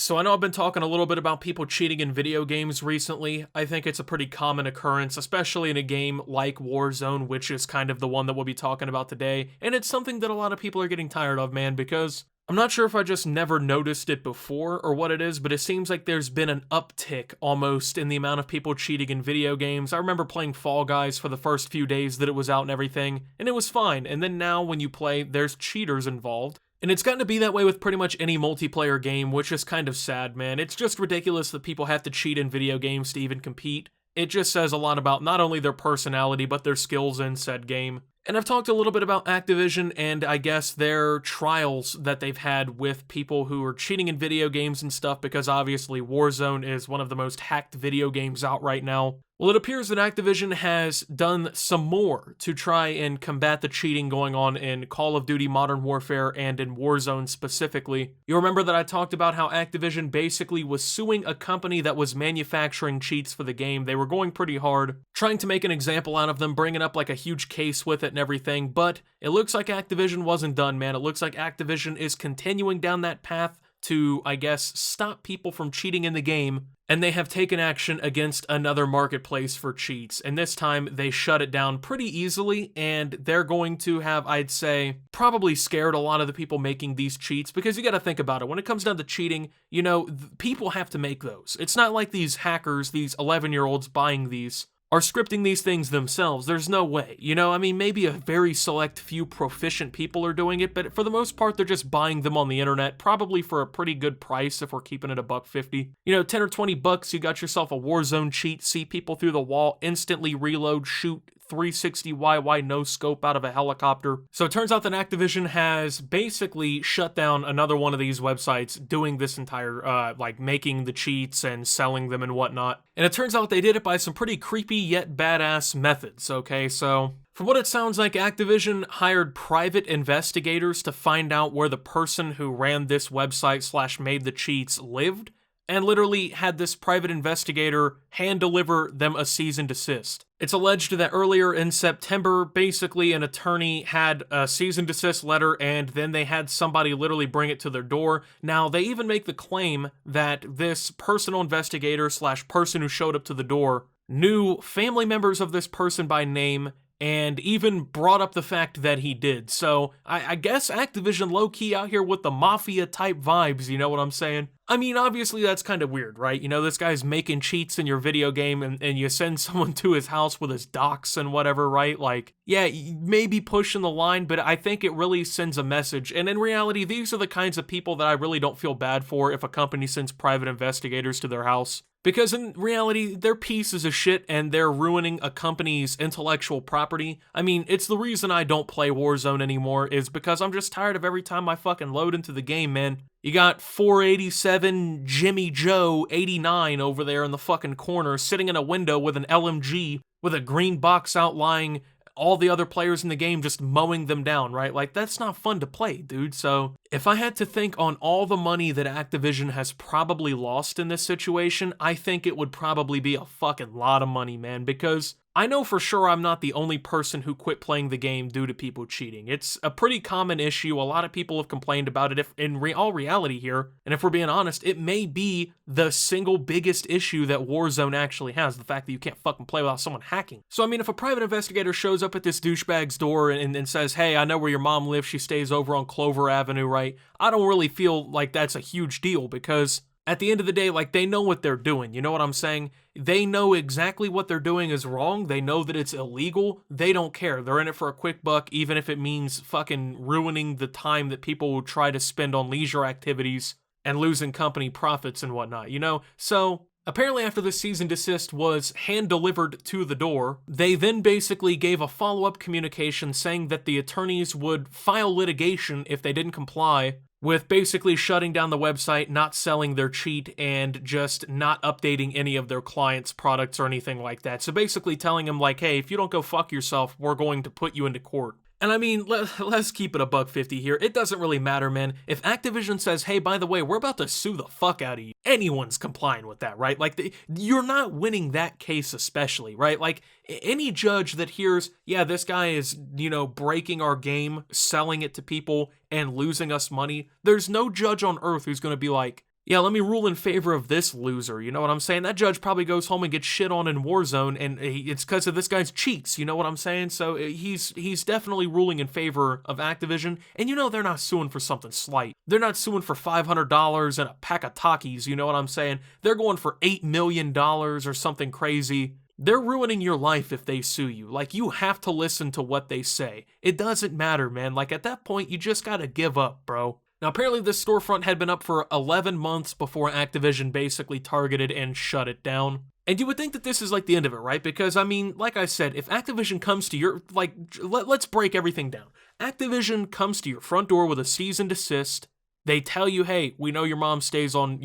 So I know I've been talking a little bit about people cheating in video games recently. I think it's a pretty common occurrence, especially in a game like Warzone, which is kind of the one that we'll be talking about today. And it's something that a lot of people are getting tired of, man, because I'm not sure if I just never noticed it before or what it is, but it seems like there's been an uptick almost in the amount of people cheating in video games. I remember playing Fall Guys for the first few days that it was out and everything, and it was fine. And then now when you play, there's cheaters involved. And it's gotten to be that way with pretty much any multiplayer game, which is kind of sad, man. It's just ridiculous that people have to cheat in video games to even compete. It just says a lot about not only their personality, but their skills in said game. And I've talked a little bit about Activision and I guess their trials that they've had with people who are cheating in video games and stuff, because obviously Warzone is one of the most hacked video games out right now. Well, it appears that Activision has done some more to try and combat the cheating going on in Call of Duty Modern Warfare and in Warzone specifically. You remember that I talked about how Activision basically was suing a company that was manufacturing cheats for the game. They were going pretty hard, trying to make an example out of them, bringing up like a huge case with it and everything, but it looks like Activision wasn't done, man. It looks like Activision is continuing down that path to, I guess, stop people from cheating in the game, and they have taken action against another marketplace for cheats, and this time they shut it down pretty easily, and they're going to have, I'd say, probably scared a lot of the people making these cheats, because you gotta think about it, when it comes down to cheating, you know, people have to make those. It's not like these hackers, these 11-year-olds buying these, are scripting these things themselves. There's no way. You know, I mean, maybe a very select few proficient people are doing it, but for the most part, they're just buying them on the internet, probably for a pretty good price if we're keeping it $1.50. You know, 10 or 20 bucks, you got yourself a Warzone cheat, see people through the wall, instantly reload, shoot 360 YY no scope out of a helicopter. So it turns out that Activision has basically shut down another one of these websites doing this entire, like making the cheats and selling them and whatnot. And it turns out they did it by some pretty creepy yet badass methods, okay? So from what it sounds like, Activision hired private investigators to find out where the person who ran this website / made the cheats lived, and literally had this private investigator hand-deliver them a cease and desist. It's alleged that earlier in September, basically an attorney had a cease and desist letter, and then they had somebody literally bring it to their door. Now, they even make the claim that this personal investigator / person who showed up to the door knew family members of this person by name, and even brought up the fact that he did. So, I guess Activision low-key out here with the mafia-type vibes, you know what I'm saying? I mean, obviously that's kind of weird, right? You know, this guy's making cheats in your video game and you send someone to his house with his docs and whatever, right? Like, yeah, maybe pushing the line, but I think it really sends a message. And in reality, these are the kinds of people that I really don't feel bad for if a company sends private investigators to their house. Because in reality, they're pieces of shit and they're ruining a company's intellectual property. I mean, it's the reason I don't play Warzone anymore is because I'm just tired of every time I fucking load into the game, man. You got 487 Jimmy Joe 89 over there in the fucking corner, sitting in a window with an LMG with a green box outlining all the other players in the game, just mowing them down, right? Like, that's not fun to play, dude. So if I had to think on all the money that Activision has probably lost in this situation, I think it would probably be a fucking lot of money, man, because I know for sure I'm not the only person who quit playing the game due to people cheating. It's a pretty common issue. A lot of people have complained about it. If in all reality here, and if we're being honest, it may be the single biggest issue that Warzone actually has, the fact that you can't fucking play without someone hacking. So I mean, if a private investigator shows up at this douchebag's door and says, hey, I know where your mom lives, she stays over on Clover Avenue, right? I don't really feel like that's a huge deal because at the end of the day, like, they know what they're doing, you know what I'm saying? They know exactly what they're doing is wrong, they know that it's illegal, they don't care, they're in it for a quick buck, even if it means fucking ruining the time that people will try to spend on leisure activities and losing company profits and whatnot, you know? So apparently after the cease and desist was hand-delivered to the door, they then basically gave a follow-up communication saying that the attorneys would file litigation if they didn't comply with basically shutting down the website, not selling their cheat, and just not updating any of their clients' products or anything like that. So basically telling them like, hey, if you don't go fuck yourself, we're going to put you into court. And I mean, let's keep it $1.50 here. It doesn't really matter, man. If Activision says, hey, by the way, we're about to sue the fuck out of you, anyone's complying with that, right? Like, you're not winning that case especially, right? Like, any judge that hears, yeah, this guy is, you know, breaking our game, selling it to people, and losing us money, there's no judge on earth who's going to be like, Yeah, let me rule in favor of this loser, you know what I'm saying? That judge probably goes home and gets shit on in Warzone, and it's because of this guy's cheats, you know what I'm saying? So he's definitely ruling in favor of Activision, and you know they're not suing for something slight. They're not suing for $500 and a pack of Takis, you know what I'm saying? They're going for $8 million or something crazy. They're ruining your life if they sue you. Like, you have to listen to what they say. It doesn't matter, man. Like, at that point, you just gotta give up, bro. Now, apparently this storefront had been up for 11 months before Activision basically targeted and shut it down. And you would think that this is like the end of it, right? Because, I mean, like I said, if Activision comes to your, like, let's break everything down. Activision comes to your front door with a cease and desist. They tell you, hey, we know your mom stays on,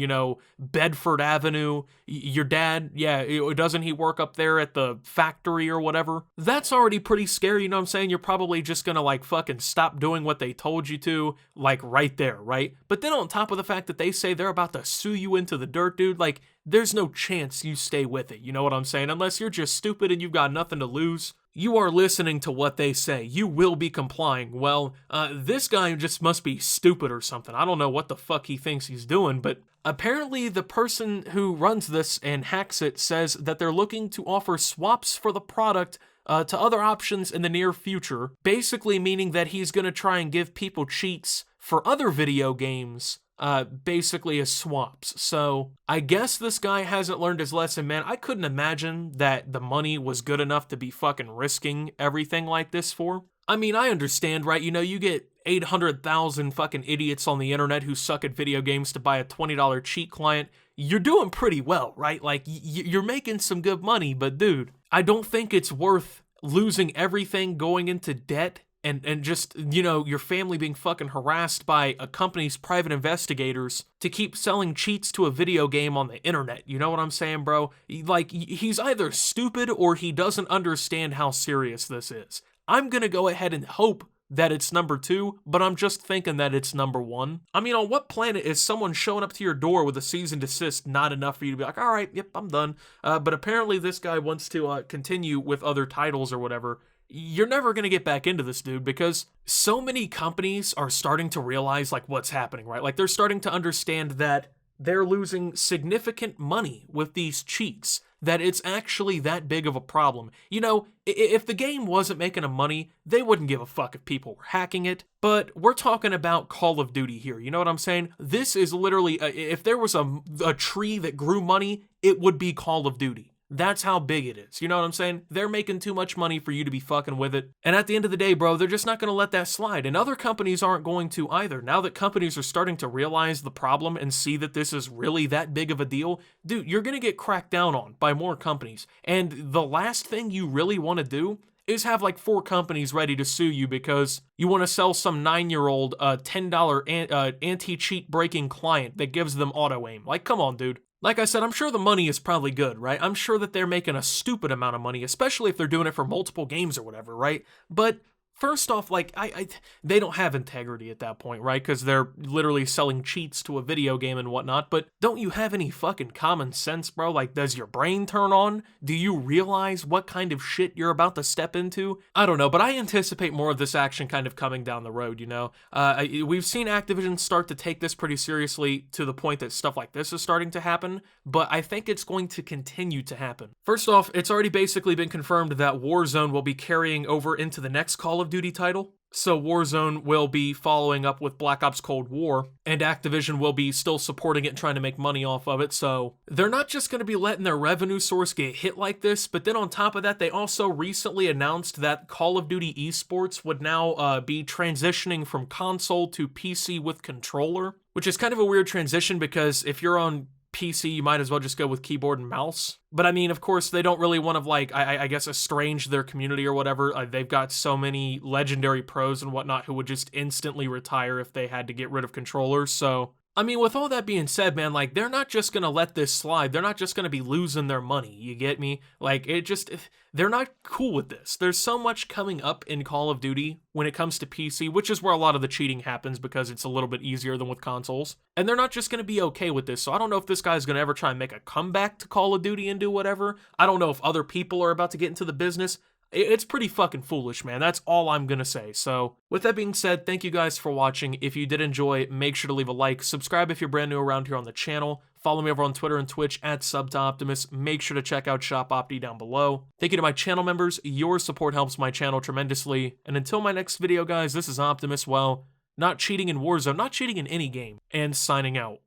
Bedford Avenue. Your dad, yeah, doesn't he work up there at the factory or whatever? That's already pretty scary, you know what I'm saying? You're probably just gonna, like, fucking stop doing what they told you to, like, right there, right? But then on top of the fact that they say they're about to sue you into the dirt, dude, like, there's no chance you stay with it, you know what I'm saying? Unless you're just stupid and you've got nothing to lose. You are listening to what they say. You will be complying. Well, this guy just must be stupid or something. I don't know what the fuck he thinks he's doing, but apparently the person who runs this and hacks it says that they're looking to offer swaps for the product to other options in the near future, basically meaning that he's going to try and give people cheats for other video games, basically as swaps. So I guess this guy hasn't learned his lesson, man. I couldn't imagine that the money was good enough to be fucking risking everything like this for. I mean, I understand, right? You get 800,000 fucking idiots on the internet who suck at video games to buy a $20 cheat client. You're doing pretty well, right? Like, you're making some good money, but dude, I don't think it's worth losing everything, going into debt, and just, your family being fucking harassed by a company's private investigators to keep selling cheats to a video game on the internet. You know what I'm saying, bro? Like, he's either stupid or he doesn't understand how serious this is. I'm gonna go ahead and hope that it's number 2, but I'm just thinking that it's number 1. I mean, on what planet is someone showing up to your door with a cease and desist not enough for you to be like, all right, yep, I'm done. But apparently this guy wants to continue with other titles or whatever. You're never going to get back into this, dude, because so many companies are starting to realize, like, what's happening, right? Like, they're starting to understand that they're losing significant money with these cheats, that it's actually that big of a problem. If the game wasn't making a money, they wouldn't give a fuck if people were hacking it. But we're talking about Call of Duty here, you know what I'm saying? This is literally, if there was a tree that grew money, it would be Call of Duty. That's how big it is. You know what I'm saying? They're making too much money for you to be fucking with it. And at the end of the day, bro, they're just not going to let that slide. And other companies aren't going to either. Now that companies are starting to realize the problem and see that this is really that big of a deal, dude, you're going to get cracked down on by more companies. And the last thing you really want to do is have like 4 companies ready to sue you because you want to sell some 9-year-old $10 anti-cheat breaking client that gives them auto aim. Like, come on, dude. Like I said, I'm sure the money is probably good, right? I'm sure that they're making a stupid amount of money, especially if they're doing it for multiple games or whatever, right? But first off, like, they don't have integrity at that point, right? Because they're literally selling cheats to a video game and whatnot. But don't you have any fucking common sense, bro? Like, does your brain turn on? Do you realize what kind of shit you're about to step into? I don't know, but I anticipate more of this action kind of coming down the road, We've seen Activision start to take this pretty seriously to the point that stuff like this is starting to happen, but I think it's going to continue to happen. First off, it's already basically been confirmed that Warzone will be carrying over into the next Call of Duty title. So Warzone will be following up with Black Ops Cold War, and Activision will be still supporting it and trying to make money off of it. So they're not just going to be letting their revenue source get hit like this, but then on top of that, they also recently announced that Call of Duty esports would now be transitioning from console to PC with controller, which is kind of a weird transition because if you're on PC, you might as well just go with keyboard and mouse. But I mean, of course, they don't really want to, like, I guess, estrange their community or whatever. They've got so many legendary pros and whatnot who would just instantly retire if they had to get rid of controllers. So, I mean, with all that being said, man, like, they're not just going to let this slide. They're not just going to be losing their money. You get me? Like, they're not cool with this. There's so much coming up in Call of Duty when it comes to PC, which is where a lot of the cheating happens because it's a little bit easier than with consoles. And they're not just going to be okay with this. So I don't know if this guy's going to ever try and make a comeback to Call of Duty and do whatever. I don't know if other people are about to get into the business. It's pretty fucking foolish, man. That's all I'm gonna say. So, with that being said, thank you guys for watching. If you did enjoy, make sure to leave a like. Subscribe if you're brand new around here on the channel. Follow me over on Twitter and Twitch at SubToOptimus. Make sure to check out Shop Opti down below. Thank you to my channel members. Your support helps my channel tremendously. And until my next video, guys, this is Optimus. Well, not cheating in Warzone, not cheating in any game, and signing out.